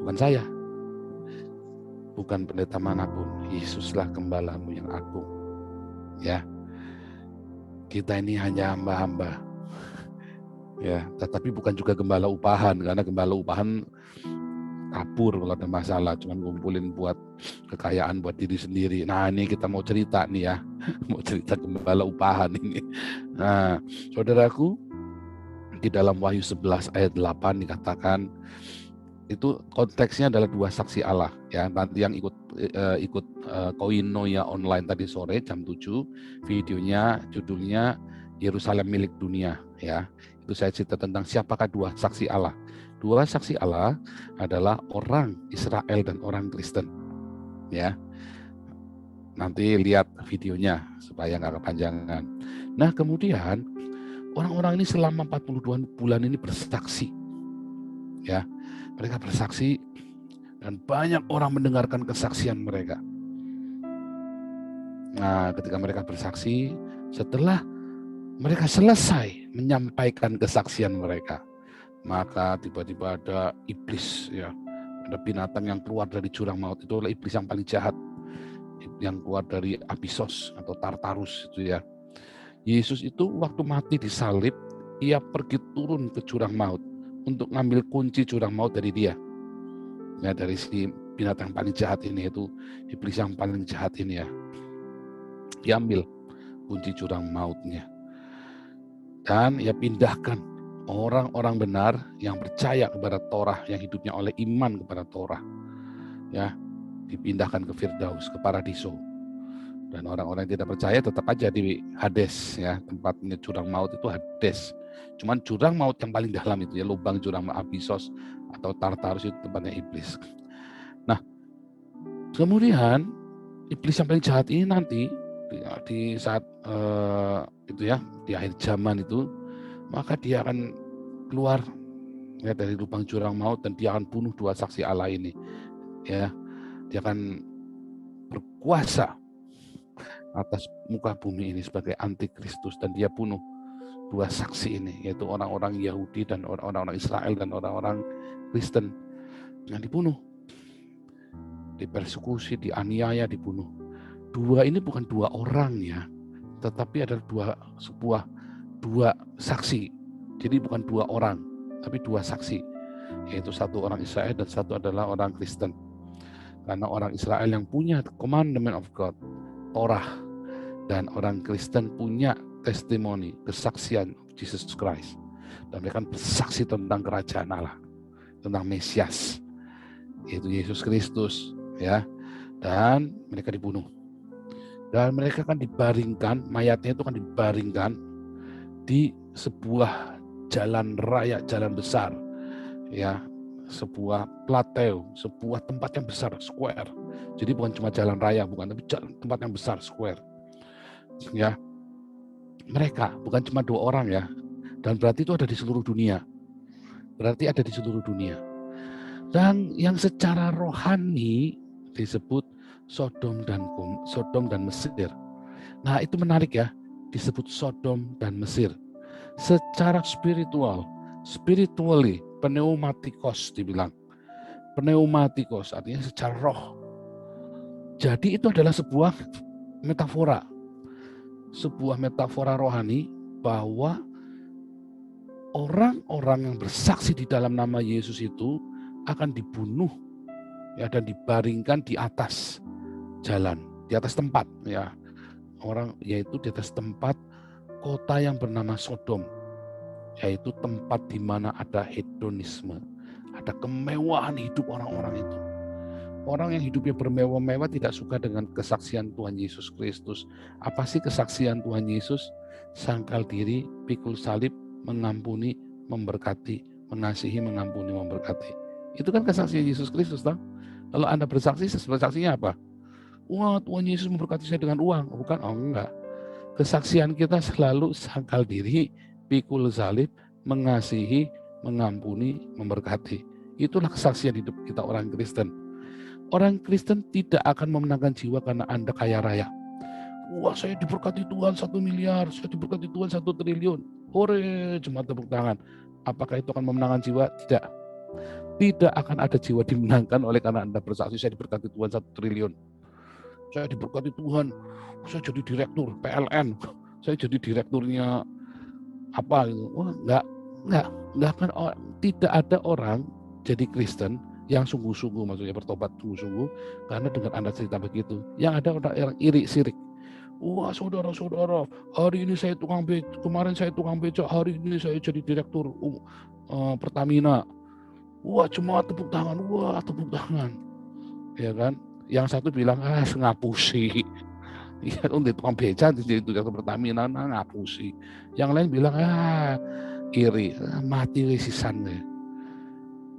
bukan saya, bukan pendeta manapun. Yesuslah gembalamu yang agung. Ya, kita ini hanya hamba-hamba. Ya, tetapi bukan juga gembala upahan, karena gembala upahan kabur kalau ada masalah, cuman ngumpulin buat kekayaan buat diri sendiri. Nah, ini kita mau cerita nih ya, mau cerita gembala upahan ini. Nah, saudaraku, di dalam Wahyu 11 ayat 8 dikatakan, itu konteksnya adalah dua saksi Allah ya. Nanti yang ikut Koinonia online tadi sore jam 7, videonya judulnya Yerusalem milik dunia ya. Itu saya cerita tentang siapakah dua saksi Allah. Dua saksi Allah adalah orang Israel dan orang Kristen ya. Nanti lihat videonya supaya nggak kepanjangan. Nah, kemudian orang-orang ini selama 42 bulan ini bersaksi ya. Mereka bersaksi dan banyak orang mendengarkan kesaksian mereka. Nah, ketika mereka bersaksi, setelah mereka selesai menyampaikan kesaksian mereka, maka tiba-tiba ada iblis ya, ada binatang yang keluar dari jurang maut. Itu adalah iblis yang paling jahat, yang keluar dari Abyssos atau Tartarus itu ya. Yesus itu waktu mati disalib, ia pergi turun ke jurang maut untuk ngambil kunci jurang maut dari dia. Ya, dari si binatang paling jahat ini, itu iblis yang paling jahat ini ya. Diambil kunci jurang mautnya. Dan ia pindahkan orang-orang benar yang percaya kepada Torah, yang hidupnya oleh iman kepada Torah. Ya, dipindahkan ke Firdaus, ke Paradiso. Dan orang-orang yang tidak percaya tetap aja di Hades ya, tempatnya jurang maut itu Hades. Cuman jurang maut yang paling dalam itu ya, lubang jurang Abyssos atau Tartarus itu tempatnya iblis. Nah, kemudian iblis yang paling jahat ini nanti di saat itu ya, di akhir zaman itu, maka dia akan keluar ya dari lubang jurang maut dan dia akan bunuh dua saksi Allah ini. Ya, dia akan berkuasa atas muka bumi ini sebagai antikristus dan dia bunuh dua saksi ini, yaitu orang-orang Yahudi dan orang-orang Israel dan orang-orang Kristen yang dibunuh, dipersekusi, dianiaya, dibunuh. Dua ini bukan dua orang ya, tetapi adalah dua saksi. Jadi bukan dua orang, tapi dua saksi, yaitu satu orang Israel dan satu adalah orang Kristen. Karena orang Israel yang punya commandment of God, Torah, dan orang Kristen punya testimoni, kesaksian Jesus Christ. Dan mereka bersaksi tentang kerajaan Allah, tentang Mesias, yaitu Yesus Kristus, ya. Dan mereka dibunuh. Dan mereka akan dibaringkan, mayatnya itu akan dibaringkan di sebuah jalan raya, jalan besar, ya, sebuah plateu, sebuah tempat yang besar, square. Jadi bukan cuma jalan raya, bukan, tapi tempat yang besar, square. Ya, mereka bukan cuma dua orang ya, dan berarti itu ada di seluruh dunia. Berarti ada di seluruh dunia. Dan yang secara rohani disebut Sodom dan Mesir. Nah, itu menarik ya, disebut Sodom dan Mesir. Secara spiritually, pneumatikos dibilang. Pneumatikos artinya secara roh. Jadi itu adalah sebuah metafora. Sebuah metafora rohani bahwa orang-orang yang bersaksi di dalam nama Yesus itu akan dibunuh ya, dan dibaringkan di atas jalan, di atas tempat ya. Orang yaitu di atas tempat kota yang bernama Sodom, yaitu tempat di mana ada hedonisme, ada kemewahan hidup orang-orang itu. Orang yang hidupnya bermewah-mewah tidak suka dengan kesaksian Tuhan Yesus Kristus. Apa sih kesaksian Tuhan Yesus? Sangkal diri, pikul salib, mengampuni, memberkati, mengasihi, mengampuni, memberkati. Itu kan kesaksian Yesus Kristus, toh? Kalau Anda bersaksi, saksinya apa? Wah, Tuhan Yesus memberkati saya dengan uang. Bukan, oh enggak. Kesaksian kita selalu sangkal diri, pikul salib, mengasihi, mengampuni, memberkati. Itulah kesaksian hidup kita orang Kristen. Orang Kristen tidak akan memenangkan jiwa karena Anda kaya raya. Wah, saya diberkati Tuhan 1 miliar, saya diberkati Tuhan 1 triliun. Hore, jemaat tepuk tangan. Apakah itu akan memenangkan jiwa? Tidak. Tidak akan ada jiwa dimenangkan oleh karena Anda bersaksi, saya diberkati Tuhan 1 triliun. Saya diberkati Tuhan, saya jadi direktur PLN, saya jadi direkturnya apa gitu. Oh, enggak akan, tidak ada orang jadi Kristen yang sungguh-sungguh, maksudnya bertobat sungguh-sungguh karena dengan Anda cerita begitu. Yang ada orang yang iri sirik. Wah, saudara-saudara, hari ini saya tukang beca, kemarin saya tukang beca, hari ini saya jadi direktur Pertamina. Wah, cuma tepuk tangan, ya kan? Yang satu bilang, ngapusi. Ya, untuk tukang beca jadi direktur Pertamina, ngapusi. Yang lain bilang, iri, mati sisan.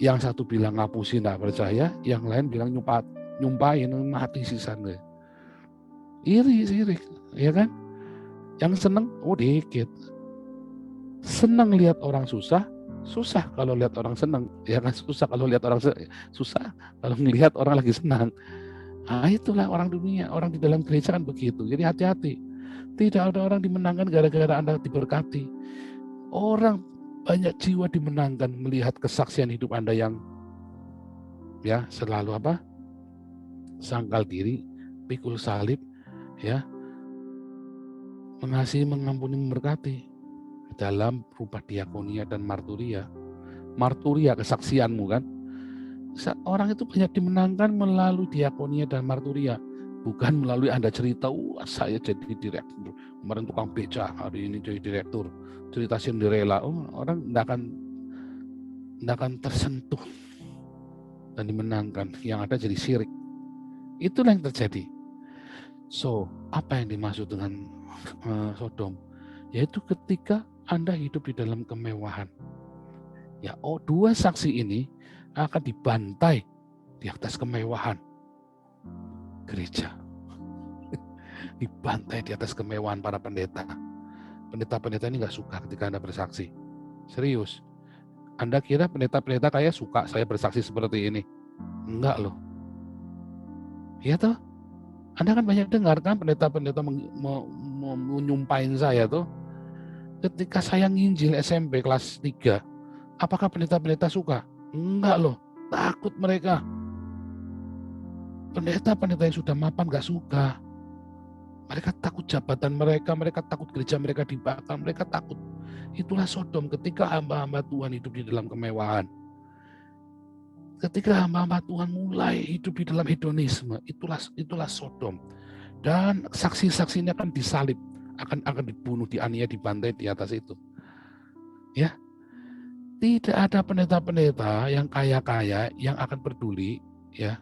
Yang satu bilang ngapusi, nggak percaya, yang lain bilang nyumpain, mati sisan. Iri, ya kan? Yang seneng, dikit. Senang lihat orang susah kalau lihat orang senang, ya kan? Susah kalau lihat orang susah kalau melihat orang lagi senang. Nah, itulah orang dunia, orang di dalam gereja kan begitu. Jadi hati-hati. Tidak ada orang dimenangkan gara-gara Anda diberkati. Orang banyak jiwa dimenangkan melihat kesaksian hidup Anda yang ya selalu sangkal diri, pikul salib, ya, mengasihi, mengampuni, memberkati dalam rupa diakonia dan marturia. Marturia, kesaksianmu kan. Orang itu banyak dimenangkan melalui diakonia dan marturia, bukan melalui Anda cerita, saya jadi direktur, kemarin tukang beca, hari ini jadi direktur, cerita Cinderella. Orang tidak akan tersentuh dan dimenangkan. Yang ada jadi syirik. Itulah yang terjadi. So, apa yang dimaksud dengan Sodom? Yaitu ketika Anda hidup di dalam kemewahan. Ya, dua saksi ini akan dibantai di atas kemewahan gereja. Dibantai di atas kemewahan para pendeta. Pendeta-pendeta ini nggak suka ketika Anda bersaksi. Serius. Anda kira pendeta-pendeta kayak suka saya bersaksi seperti ini? Enggak loh. Iya toh? Anda kan banyak dengar kan pendeta-pendeta menyumpahin saya tuh. Ketika saya nginjil SMP kelas 3, apakah pendeta-pendeta suka? Enggak loh. Takut mereka. Pendeta-pendeta yang sudah mapan gak suka. Mereka takut jabatan mereka takut gereja mereka dibakar, mereka takut. Itulah Sodom ketika hamba-hamba Tuhan hidup di dalam kemewahan. Ketika hamba-hamba Tuhan mulai hidup di dalam hedonisme, itulah Sodom. Dan saksi-saksinya akan disalib, akan dibunuh, dianiaya, dibantai di atas itu. Ya. Tidak ada pendeta-pendeta yang kaya-kaya yang akan peduli, ya,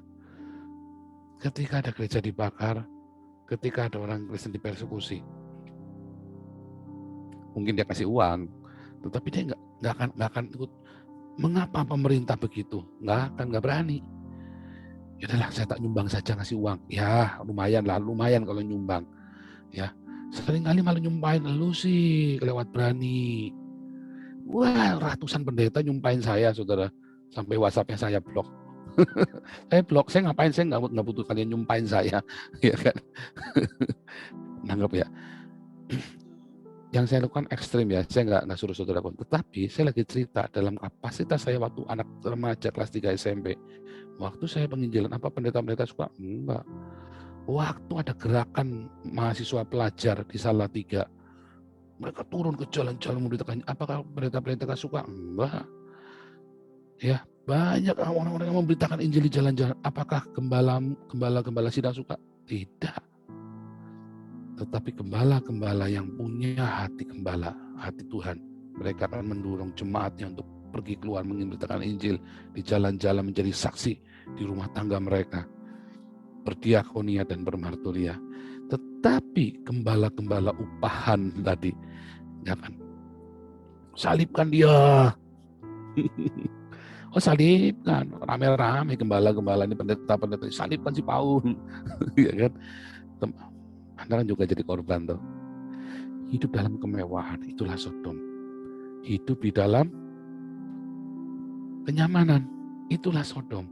ketika ada gereja dibakar, ketika ada orang Kristen dipersekusi. Mungkin dia kasih uang, tetapi dia nggak akan ikut. Mengapa pemerintah begitu? Nggak berani. Ya udahlah, saya tak nyumbang saja, ngasih uang. Ya lumayan kalau nyumbang. Ya, seringkali malah nyumpahin, lu sih kelewat berani. Wah, ratusan pendeta nyumpahin saya, saudara. Sampai WhatsApp-nya saya blok. Saya blok, saya ngapain? Saya nggak butuh kalian nyumpahin saya. Ya kan? Nanggap ya. Yang saya lakukan ekstrim ya, saya nggak suruh saudara pun. Tetapi saya lagi cerita dalam kapasitas saya waktu anak remaja kelas 3 SMP. Waktu saya penginjilan, apa pendeta-pendeta suka? Enggak. Waktu ada gerakan mahasiswa pelajar di Salatiga, mereka turun ke jalan-jalan memberitakan. Apakah pendeta-pendeta suka? Enggak. Ya, banyak orang-orang yang memberitakan Injil di jalan-jalan. Apakah gembala sidang suka? Tidak. Tetapi gembala-gembala yang punya hati gembala, hati Tuhan, mereka akan mendorong jemaatnya untuk pergi keluar memberitakan Injil di jalan-jalan, menjadi saksi di rumah tangga mereka, berdiakonia dan bermarturia. Tetapi gembala-gembala upahan tadi, ya kan, salibkan dia. Salibkan, rame-rame gembala-gembala ini, pendeta-pendeta, salibkan si Paul. Ya kan? Anda kan juga jadi korban tuh. Hidup dalam kemewahan, itulah Sodom. Hidup di dalam kenyamanan, itulah Sodom.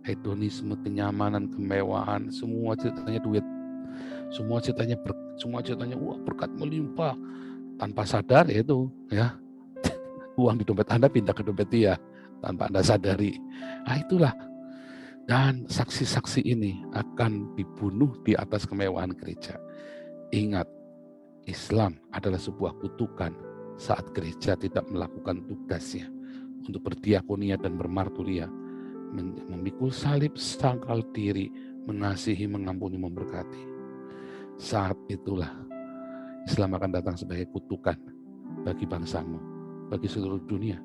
Hedonisme, kenyamanan, kemewahan, semua ceritanya duit. Semua ceritanya berkat melimpah. Tanpa sadar itu, ya. Uang di dompet Anda pindah ke dompet dia. tanpa Anda sadari. Nah, itulah. Dan saksi-saksi ini akan dibunuh di atas kemewahan gereja. Ingat, Islam adalah sebuah kutukan saat gereja tidak melakukan tugasnya untuk berdiakonia dan bermarturia, memikul salib, sangkal diri, mengasihi, mengampuni, memberkati. Saat itulah Islam akan datang sebagai kutukan bagi bangsamu, bagi seluruh dunia.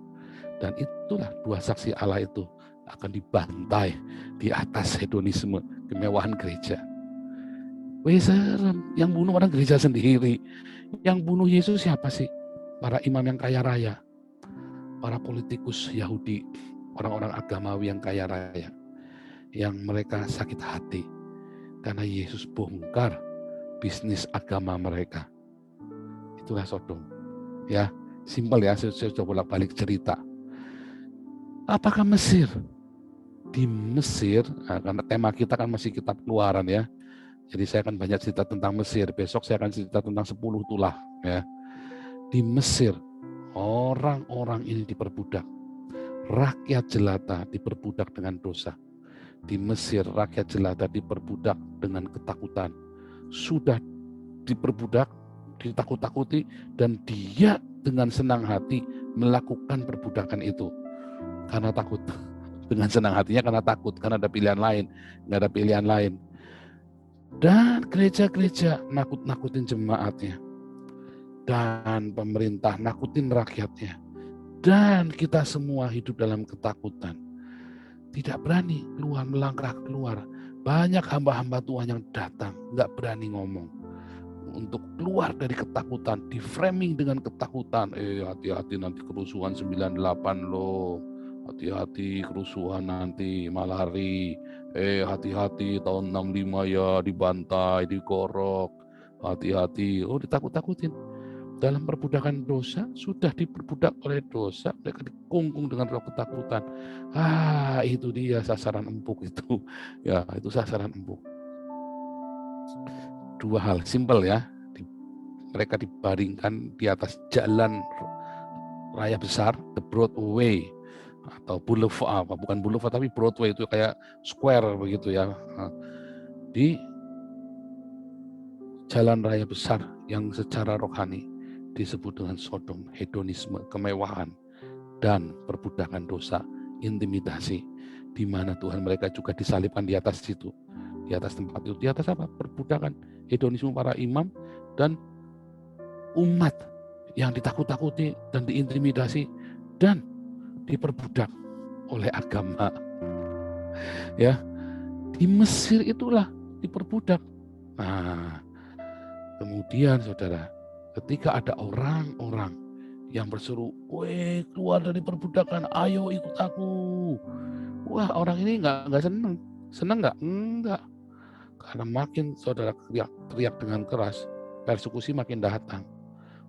Dan itulah dua saksi Allah itu akan dibantai di atas hedonisme, kemewahan gereja. Wih, serem. Yang bunuh orang gereja sendiri. Yang bunuh Yesus siapa sih? Para imam yang kaya raya, para politikus Yahudi, orang-orang agamawi yang kaya raya, yang mereka sakit hati karena Yesus bongkar bisnis agama mereka. Itulah Sodom. Ya, simpel ya, saya coba balik cerita. Apakah Mesir? Di Mesir, karena tema kita kan masih kitab Keluaran ya. Jadi saya akan banyak cerita tentang Mesir. Besok saya akan cerita tentang 10 tulah. Ya. Di Mesir, orang-orang ini diperbudak. Rakyat jelata diperbudak dengan dosa. Di Mesir, rakyat jelata diperbudak dengan ketakutan. Sudah diperbudak, ditakut-takuti, dan dia dengan senang hati melakukan perbudakan itu. Karena takut. Dengan senang hatinya karena takut, karena ada pilihan lain. Nggak ada pilihan lain. Dan gereja-gereja nakut-nakutin jemaatnya. Dan pemerintah nakutin rakyatnya. Dan kita semua hidup dalam ketakutan. Tidak berani keluar, melangkah keluar. Banyak hamba-hamba Tuhan yang datang, nggak berani ngomong. Untuk keluar dari ketakutan, di framing dengan ketakutan. Hati-hati nanti kerusuhan 98 loh. Hati-hati kerusuhan nanti malari. Hati-hati tahun 65 ya dibantai, digorok. Hati-hati. Oh, ditakut-takutin. Dalam perbudakan dosa, sudah diperbudak oleh dosa, mereka dikungkung dengan roh ketakutan. Itu dia sasaran empuk itu. Ya, itu sasaran empuk. Dua hal, simpel ya. Mereka dibaringkan di atas jalan raya besar, the Broadway, atau boulevard, bukan boulevard tapi Broadway, itu kayak square begitu ya. Di jalan raya besar yang secara rohani disebut dengan Sodom, hedonisme, kemewahan, dan perbudakan dosa, intimidasi, di mana Tuhan mereka juga disalibkan di atas situ, di atas tempat itu. Di atas apa? Perbudakan, hedonisme para imam dan umat yang ditakut-takuti dan diintimidasi dan diperbudak oleh agama. Ya, di Mesir itulah diperbudak. Nah, kemudian saudara, ketika ada orang-orang yang berseru, "Weh, keluar dari perbudakan, ayo ikut aku." Wah, orang ini nggak seneng. Seneng nggak? Enggak. Karena makin saudara teriak dengan keras, persekusi makin datang.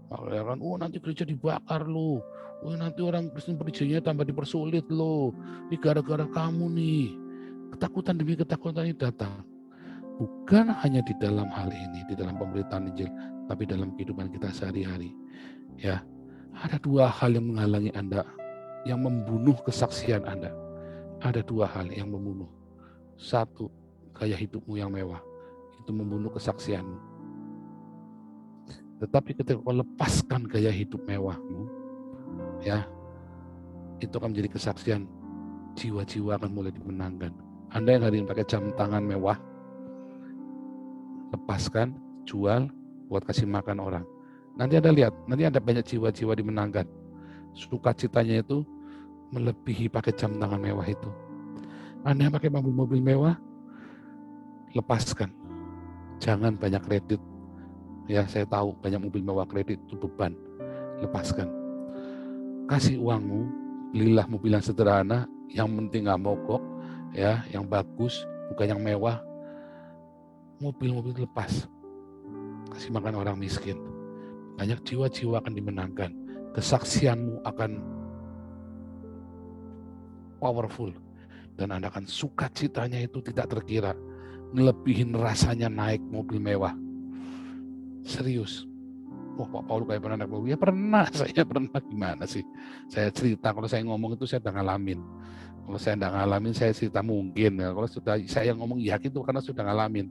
Makanya kan, nanti gereja dibakar loh. Nanti orang Kristen perizinannya tambah dipersulit loh. Ini gara-gara kamu nih. Ketakutan demi ketakutan ini datang. Bukan hanya di dalam hal ini, di dalam pemberitaan Injil, tapi dalam kehidupan kita sehari-hari. Ya, ada dua hal yang menghalangi Anda, yang membunuh kesaksian Anda. Ada dua hal yang membunuh. Satu, gaya hidupmu yang mewah. Itu membunuh kesaksianmu. Tetapi ketika kau lepaskan gaya hidup mewahmu, ya, itu akan menjadi kesaksian. Jiwa-jiwa akan mulai dimenangkan. Anda yang hari ini pakai jam tangan mewah, lepaskan, jual, buat kasih makan orang. Nanti Anda lihat, nanti ada banyak jiwa-jiwa dimenangkan. Sukacitanya itu melebihi pakai jam tangan mewah itu. Anda yang pakai mobil-mobil mewah, lepaskan. Jangan banyak kredit. Ya, saya tahu banyak mobil mewah kredit itu beban. Lepaskan. Kasih uangmu, belilah mobil yang sederhana, yang penting nggak mogok, ya, yang bagus, bukan yang mewah. Mobil-mobil lepas. Kasih makan orang miskin. Banyak jiwa-jiwa akan dimenangkan. Kesaksianmu akan powerful. Dan Anda akan sukacitanya itu tidak terkira. Melebihin rasanya naik mobil mewah. Serius. Oh, Pak Paulus kayak pernah naik mobil. Ya pernah, saya pernah. Gimana sih? Saya cerita, kalau saya ngomong itu saya udah ngalamin. Kalau saya tidak ngalamin, saya cerita mungkin. Ya. Kalau sudah saya ngomong yakin itu karena sudah ngalamin.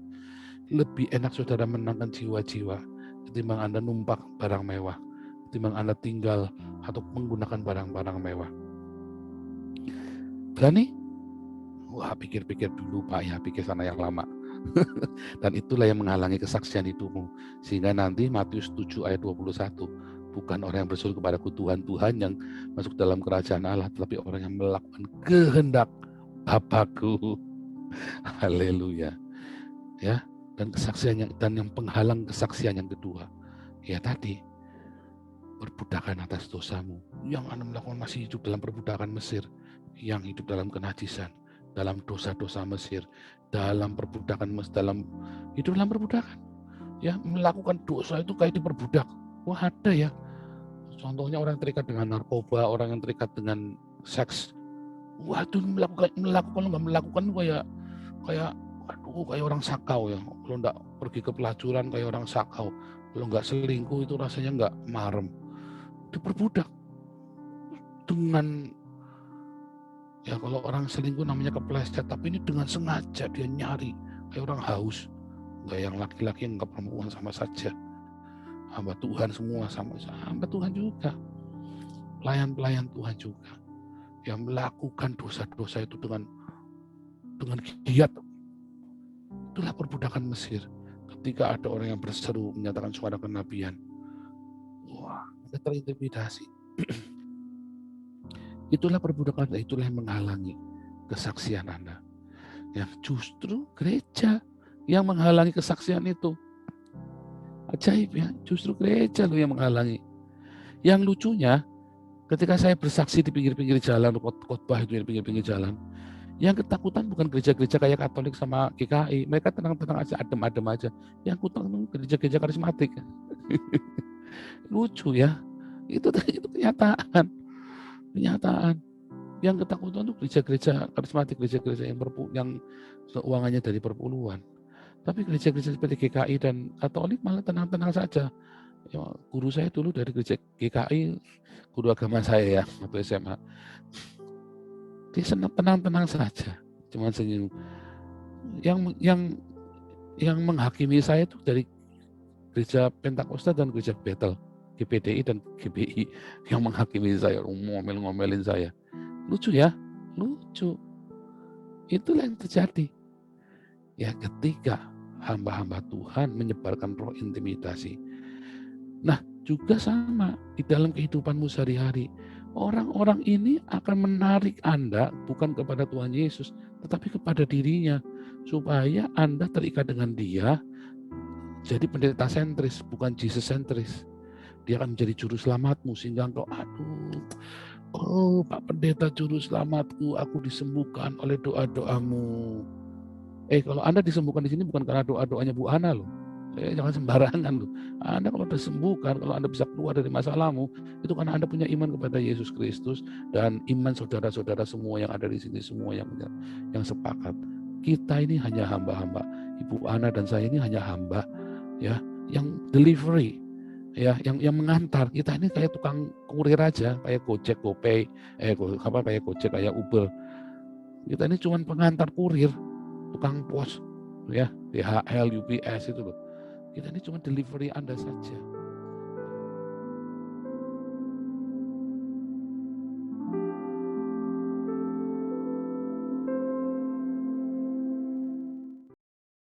Lebih enak saudara menangkan jiwa-jiwa ketimbang Anda numpak barang mewah, ketimbang Anda tinggal atau menggunakan barang-barang mewah. Berani? Wah, pikir-pikir dulu Pak ya, pikir sana yang lama. Dan itulah yang menghalangi kesaksian hidupmu. Sehingga nanti Matius 7 ayat 21, bukan orang yang berseru kepadaku Tuhan yang masuk dalam kerajaan Allah, tetapi orang yang melakukan kehendak Bapakku. Haleluya. Ya, dan kesaksian yang penghalang kesaksian yang kedua, ya tadi, perbudakan atas dosamu. Yang Anda melakukan masih hidup dalam perbudakan Mesir, yang hidup dalam kenajisan, dalam dosa-dosa Mesir, dalam perbudakan hidup dalam perbudakan. Ya, melakukan dosa itu kayak diperbudak. Wah, ada ya. Contohnya orang yang terikat dengan narkoba, orang yang terikat dengan seks. Wah, itu melakukan kayak kayak orang sakau ya. Kalau enggak pergi ke pelacuran kayak orang sakau. Kalau enggak selingkuh itu rasanya enggak marem. Diperbudak dengan, ya kalau orang selingkuh namanya kepleset, tapi ini dengan sengaja dia nyari kayak orang haus. Enggak yang laki-laki, enggak perempuan, sama saja. Hamba Tuhan semua sama saja. Hamba Tuhan juga. Pelayan-pelayan Tuhan juga. Yang melakukan dosa-dosa itu dengan giat. Itulah perbudakan Mesir. Ketika ada orang yang berseru menyatakan suara kenabian, wah, kita terintimidasi. Itulah perbudakan, itulah yang menghalangi kesaksian Anda. Yang justru gereja yang menghalangi kesaksian itu. Ajaib ya, justru gereja loh yang menghalangi. Yang lucunya, ketika saya bersaksi di pinggir-pinggir jalan, khotbah itu di pinggir-pinggir jalan, yang ketakutan bukan gereja-gereja kayak Katolik sama GKI, mereka tenang-tenang aja, adem-adem aja. Yang kutakutan gereja-gereja karismatik. Lucu ya, itu kenyataan. Yang ketakutan itu gereja-gereja karismatik, gereja-gereja yang keuangannya dari perpuluhan. Tapi gereja-gereja seperti GKI dan Katolik malah tenang-tenang saja. Ya, guru saya dulu dari gereja GKI, guru agama saya ya, waktu SMA. Dia tenang-tenang saja, cuma senyum. Yang menghakimi saya itu dari gereja Pentakosta dan gereja Bethel, GPDI dan GBI, yang menghakimi saya, ngomel-ngomelin saya. Lucu ya, lucu. Itulah yang terjadi. Ya, ketika hamba-hamba Tuhan menyebarkan roh intimidasi. Nah, juga sama di dalam kehidupanmu sehari-hari. Orang-orang ini akan menarik Anda bukan kepada Tuhan Yesus, tetapi kepada dirinya, supaya Anda terikat dengan Dia, jadi pendeta sentris, bukan Jesus sentris. Dia akan menjadi juru selamatmu, sehingga engkau, oh Pak Pendeta juru selamatku, aku disembuhkan oleh doa-doamu. Kalau Anda disembuhkan di sini bukan karena doa-doanya Bu Ana loh. Jangan sembarangan loh. Anda kalau disembuhkan, kalau Anda bisa keluar dari masalahmu, itu karena Anda punya iman kepada Yesus Kristus dan iman saudara-saudara semua yang ada di sini, semua yang sepakat. Kita ini hanya hamba-hamba. Ibu Ana dan saya ini hanya hamba, ya, yang delivery, ya, yang mengantar. Kita ini kayak tukang kurir aja, kayak Gojek, GoPay, kayak Gojek, kayak Uber. Kita ini cuma pengantar kurir, tukang pos, ya, DHL, UPS itu loh. Kita ini cuma delivery Anda saja.